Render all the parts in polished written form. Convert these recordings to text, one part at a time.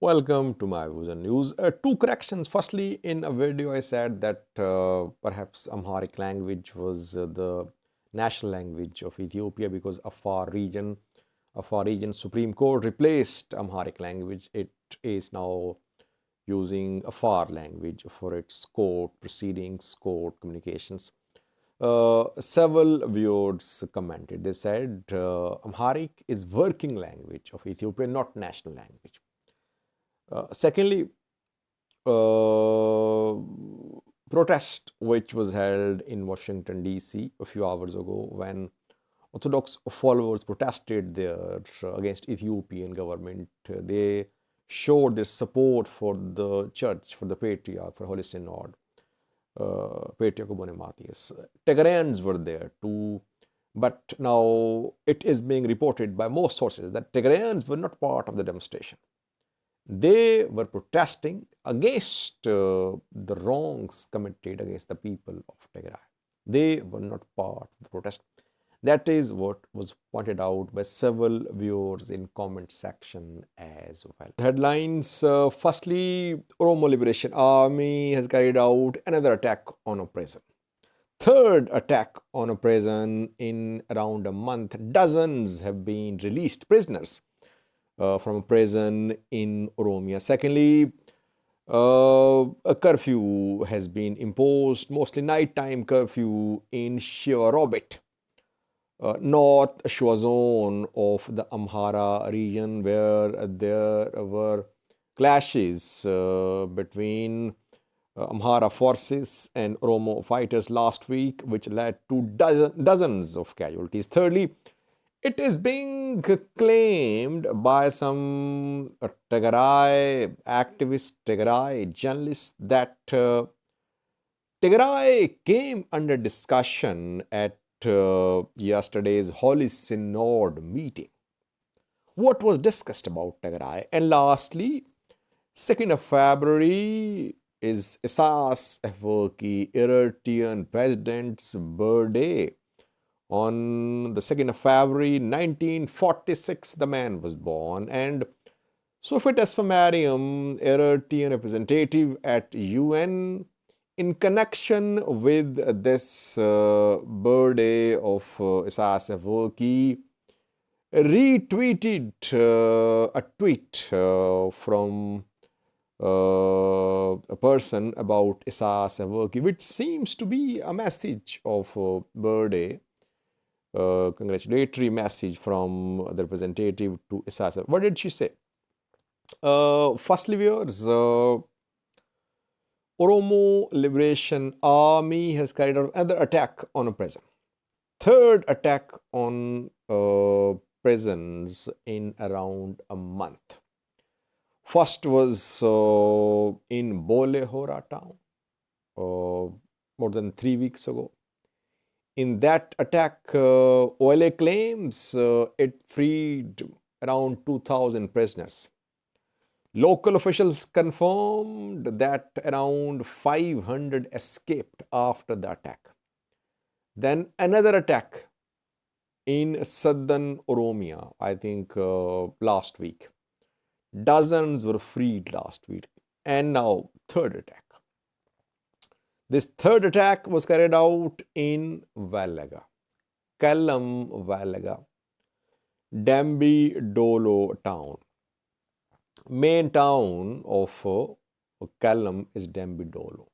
Welcome to my views and news. Two corrections. Firstly, in a video I said that perhaps Amharic language was the national language of Ethiopia because Afar region Supreme Court replaced Amharic language. It is now using Afar language for its court proceedings, court communications. Several viewers commented. They said Amharic is working language of Ethiopia, not national language. Secondly, protest which was held in Washington DC a few hours ago when Orthodox followers protested there against Ethiopian government. They showed their support for the church, for the patriarch, for Holy Synod, Patriarch Obone Matthias. Tigrayans were there too, but now it is being reported by most sources that Tigrayans were not part of the demonstration. They were protesting against the wrongs committed against the people of Tigray. They were not part of the protest. That is what was pointed out by several viewers in comment section as well. Headlines. Firstly, Oromo Liberation Army has carried out another attack on a prison. Third attack on a prison in around a month. Dozens have been released prisoners from a prison in Oromia. Secondly, a curfew has been imposed, mostly nighttime curfew in Shewa Robit, north Shewa zone of the Amhara region, where there were clashes between Amhara forces and Oromo fighters last week, which led to dozens of casualties. Thirdly, it is being claimed by some Tigray activists, Tigray journalists, that Tigray came under discussion at yesterday's Holy Synod meeting. What was discussed about Tigray? And lastly, 2nd of February is Isaias Afwerki, Eritrean President's birthday. On the 2nd of February 1946, the man was born, and Sofit Esfamariam, Eritrean representative at UN, in connection with this birthday of Isaias Afwerki, retweeted a tweet from a person about Isaias Afwerki, which seems to be a message of birthday. Congratulatory message from the representative to Isaias. What did she say? Firstly, viewers, Oromo Liberation Army has carried out another attack on a prison. Third attack on prisons in around a month. First was in Bolehora town more than 3 weeks ago. In that attack, OLA claims it freed around 2,000 prisoners. Local officials confirmed that around 500 escaped after the attack. Then another attack in southern Oromia, I think last week. Dozens were freed last week. And now, third attack. This third attack was carried out in Valaga, Kallam Valaga, Dambi Dolo town. Main town of Kallam is Dambi Dolo.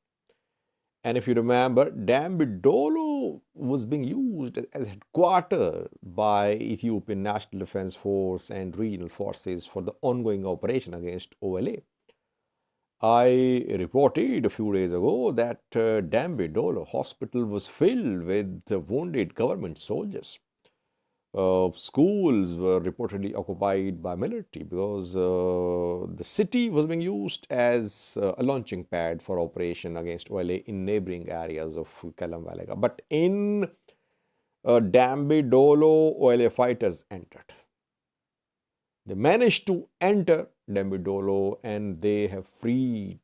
And if you remember, Dambi Dolo was being used as headquarters by Ethiopian National Defense Force and regional forces for the ongoing operation against OLA. I reported a few days ago that Dambi Dolo hospital was filled with wounded government soldiers. Schools were reportedly occupied by military because the city was being used as a launching pad for operation against OLA in neighboring areas of Kallam Valaga. But in Dambi Dolo, OLA fighters entered. They managed to enter Dambi Dolo and they have freed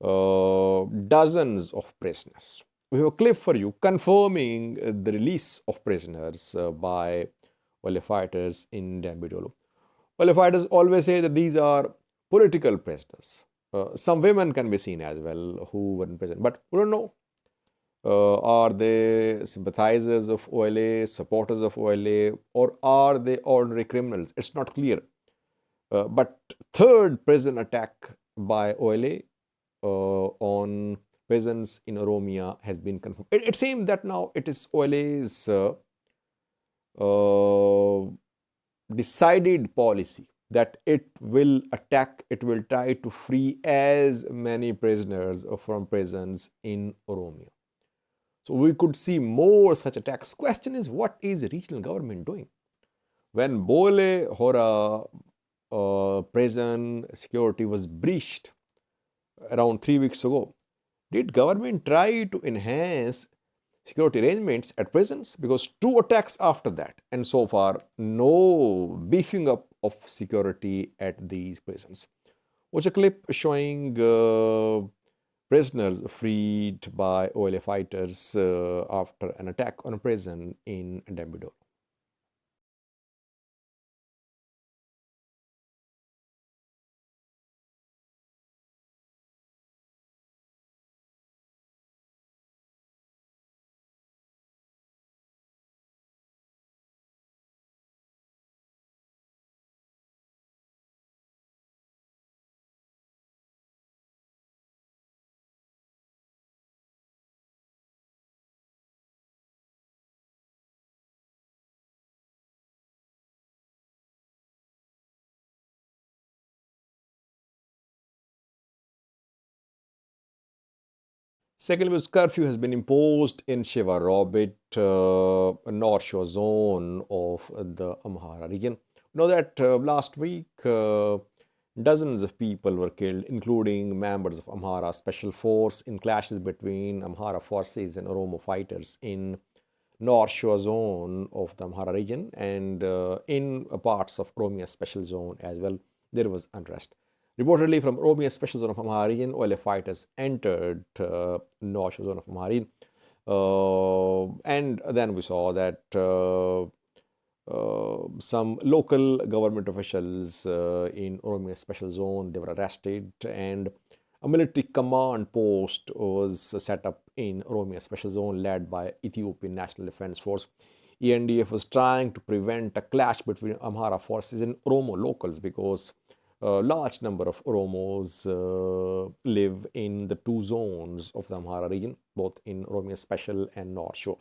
dozens of prisoners. We have a clip for you confirming the release of prisoners by OLA fighters in Dambi Dolo. OLA fighters always say that these are political prisoners. Some women can be seen as well who were in prison, but we don't know. Are they sympathizers of OLA, supporters of OLA, or are they ordinary criminals? It's not clear. But third prison attack by OLA on prisons in Oromia has been confirmed. It seems that now it is OLA's decided policy that it will attack, it will try to free as many prisoners from prisons in Oromia. So we could see more such attacks. Question is, what is the regional government doing? When Bole Hora prison security was breached around 3 weeks ago, did government try to enhance security arrangements at prisons? Because 2 attacks after that, and so far no beefing up of security at these prisons. Watch a clip showing prisoners freed by OLA fighters after an attack on a prison in Dambudur. Second was curfew has been imposed in Shewa Robit, North Shore zone of the Amhara region. You know that last week dozens of people were killed, including members of Amhara Special Force, in clashes between Amhara forces and Oromo fighters in North Shore zone of the Amhara region, and in parts of Oromia Special Zone as well. There was unrest. Reportedly, from Oromia Special Zone of Amhara region, OLA fighters entered North Shore zone of Amhara region. And then we saw that some local government officials in Oromia Special Zone, they were arrested, and a military command post was set up in Oromia Special Zone led by Ethiopian National Defense Force. ENDF was trying to prevent a clash between Amhara forces and Oromo locals because a large number of Oromos live in the 2 zones of the Amhara region, both in Oromia Special and North Shore.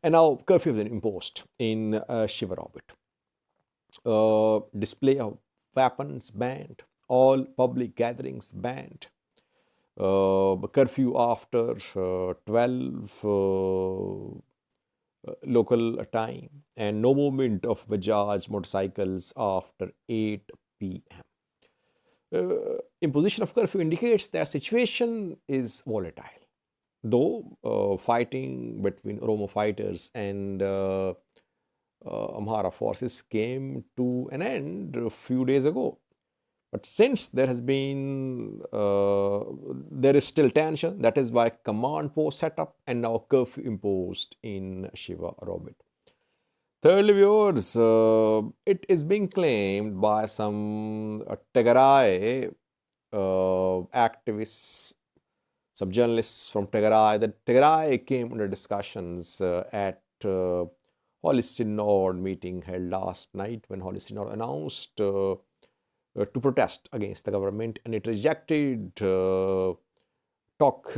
And now curfew has been imposed in Shewa Robit. Display of weapons banned, all public gatherings banned. Curfew after 12 local time, and no movement of Bajaj motorcycles after 8 p.m. Imposition of curfew indicates that situation is volatile. Though fighting between Oromo fighters and Amhara forces came to an end a few days ago. But since there has been, there is still tension, that is why command post set up and now curfew imposed in Shewa Robit. Thirdly, viewers, it is being claimed by some Tigray activists, some journalists from Tigray, that Tigray came under discussions at Holy Synod meeting held last night, when Holy Synod announced to protest against the government, and it rejected talk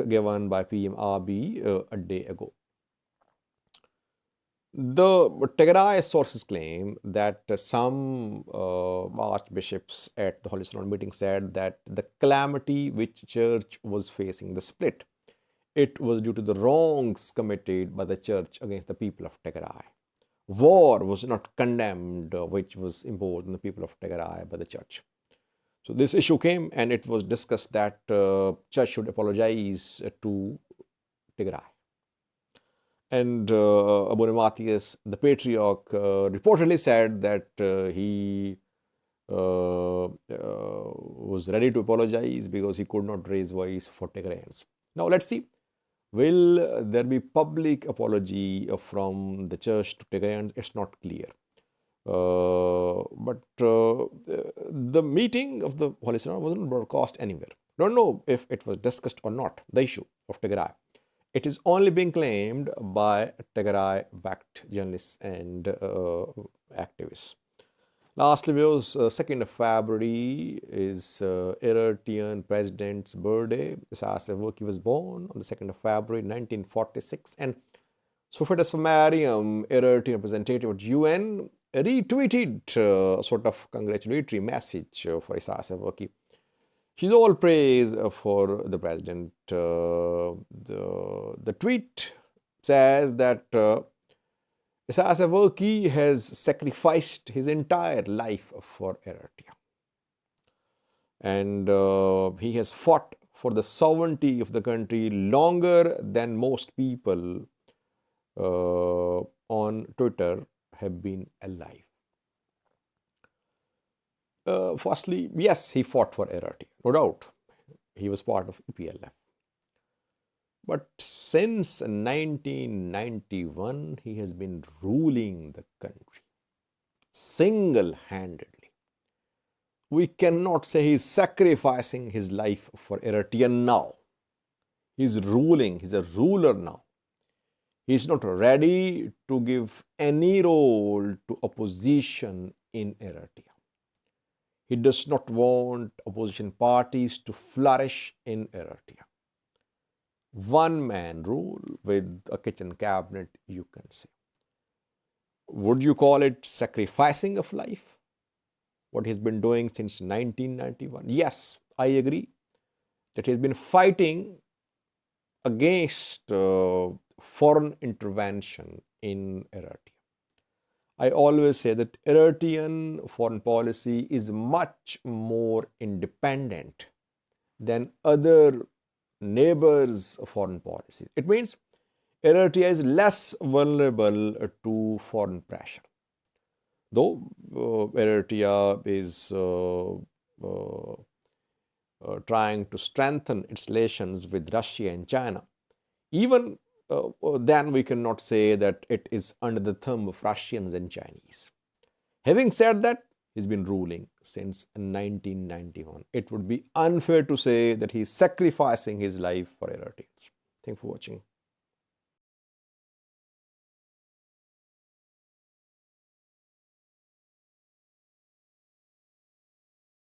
given by PM Abiy a day ago. The Tigray sources claim that some archbishops at the Holy Synod meeting said that the calamity which church was facing, the split, it was due to the wrongs committed by the church against the people of Tigray. War was not condemned, which was imposed on the people of Tigray by the church. So this issue came, and it was discussed that church should apologize to Tigray. And Abune Matthias, the patriarch, reportedly said that he was ready to apologize because he could not raise voice for Tigrayans. Now let's see, will there be public apology from the church to Tigrayans? It's not clear. But the meeting of the Holy Synod wasn't broadcast anywhere. Don't know if it was discussed or not, the issue of Tigray. It is only being claimed by Tigray-backed journalists and activists. Lastly, viewers, 2nd of February is Eritrean President's birthday. Isaias Afwerki was born on the 2nd of February 1946, and Sophitas Mariam, Eritrean representative at UN, retweeted a sort of congratulatory message for Isaias Afwerki. She's all praise for the president. The tweet says that Isaias Afwerki has sacrificed his entire life for Eritrea. And he has fought for the sovereignty of the country longer than most people on Twitter have been alive. Firstly, yes, he fought for Eritrea, no doubt. He was part of EPLF. But since 1991, he has been ruling the country single-handedly. We cannot say he's sacrificing his life for Eritrea now. He's ruling, he's a ruler now. He's not ready to give any role to opposition in Eritrea. He does not want opposition parties to flourish in Eritrea. One-man rule with a kitchen cabinet, you can say. Would you call it sacrificing of life? What he's been doing since 1991? Yes, I agree that he's been fighting against foreign intervention in Eritrea. I always say that Eritrean foreign policy is much more independent than other neighbors' foreign policies. It means Eritrea is less vulnerable to foreign pressure. Though Eritrea is trying to strengthen its relations with Russia and China, even then we cannot say that it is under the thumb of Russians and Chinese. Having said that, he's been ruling since 1991. It would be unfair to say that he's sacrificing his life for Eritreans. Thanks for watching.